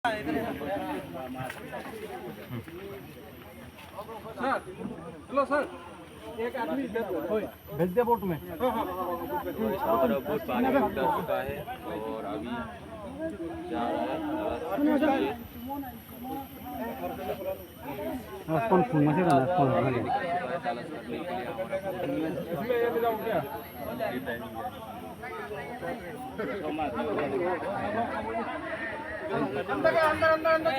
Sir hello sir एक आदमी भेज दे बोट में। और बोट पानी में उतर चुका है और अभी जा रहा है। फोन फोन में से फोन अंदर अंदर अंदर अंदर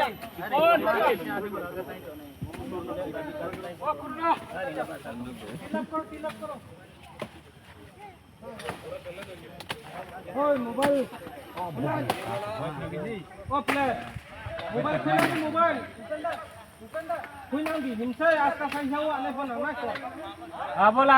मोबाइल मोबाइल खुलनांगी निमसे आस्था साइजाव आने फोन ना को बोला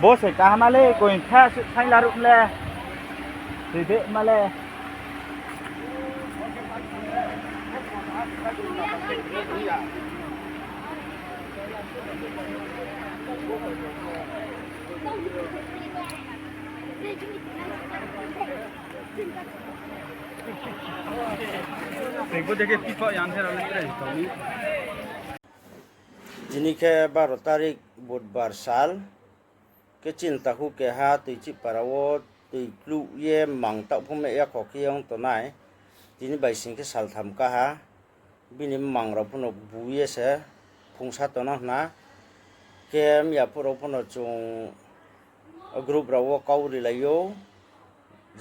bố sẽ cả mà lê còn tha sự thay là rụng lê thì thế mà lê Ini ke 12 tarik bubar sal ke cinta hu ke ha tu chi parawo tu klu ye mang ta phum me ya kho kyong to nai tini bai sing ke sal tham ka ha bini mang ro phuno bu ye se phung sa to na kem ya puro phuno chung group ro wo kau ri la yo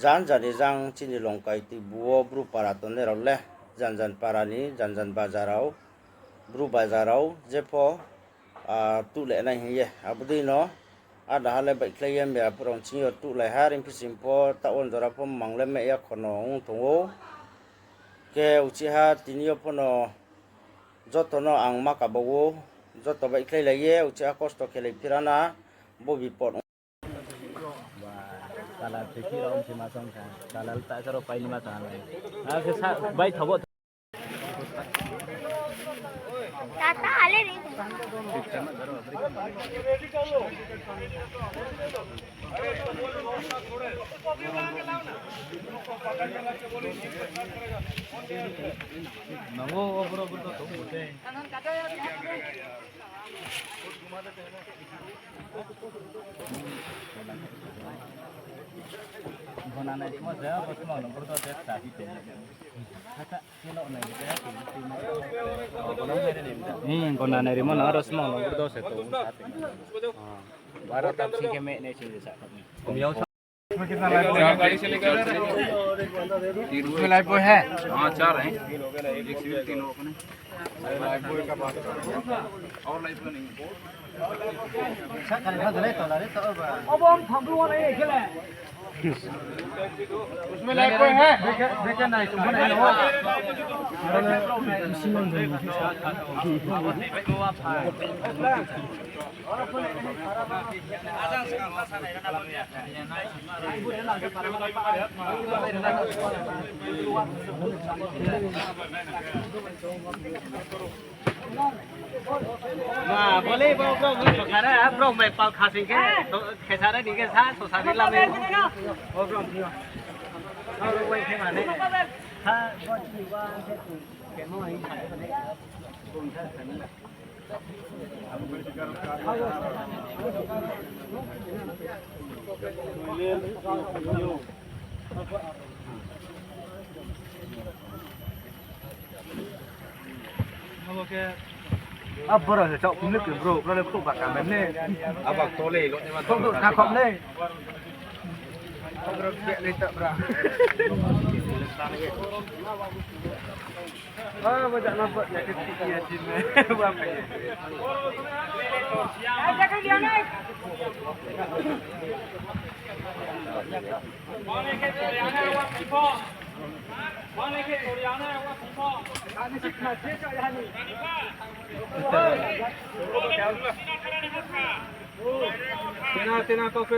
jan jan ni jang chini long kai ti buo bru para to ne ro le jan jan para ni jan jan bazarau bru bazarau jepo tu le na hi ye abudi no ada hal baik klien ya purong cinyo tu le harim pisimpo ta on dora pom mangle me ya kono tungo ke uchiha tinio pono joto no ang makabawo joto baik klien le ye uchiha kosto kele pirana bobi pot Kalau pikir orang cuma sangka, kalau tak seru pai lima tahun lagi. Aku baik thobot. Tata ale ni. Nango obro obro tu bote. Gona na di mo sa pas mo nomor to tet sa di te. Kata kilo na di te ti mo. Gona na ri ni. Gona na ri mo na ros mo nomor to se to sa te. Baro tap si ke me ne si sa. Kumiao कितना गाड़ी से लेकर life boy है हाँ 4 हैं एक civil 3 लोग हैं लाइफ बॉय का बात और लाइफ बॉय नहीं अब हम थम लोग नहीं खेले उसमें लाइफ बॉय है देखे नहीं तुम नहीं हो Nah, boleh bro karena bro mai pal khasing ke khesara di ke sa society la me bro bro bro wei ke mane ha bo chi wa ke mo hi thai ba ne kun tha thani अब बड़ा से चौ कुम लेके bro बड़ा तो बात कर मैंने अब तो ले लो ने तो ना खम ले ब्रो के ले तक बरा बजा ना बट या के ती है जिन में वा पे ऐसा कर लिया ना माने के तो याना वा पीपो माने के तो याना वा पीपो आने से ना से जा यानी तेना को के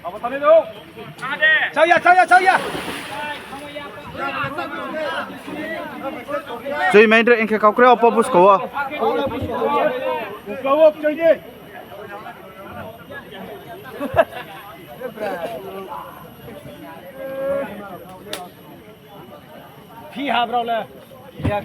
अब थाने दो चाहिए Chơi mấy đứa anh cái cọc rau bút cổ à? Go up चाहिए Phi hab rồi là. या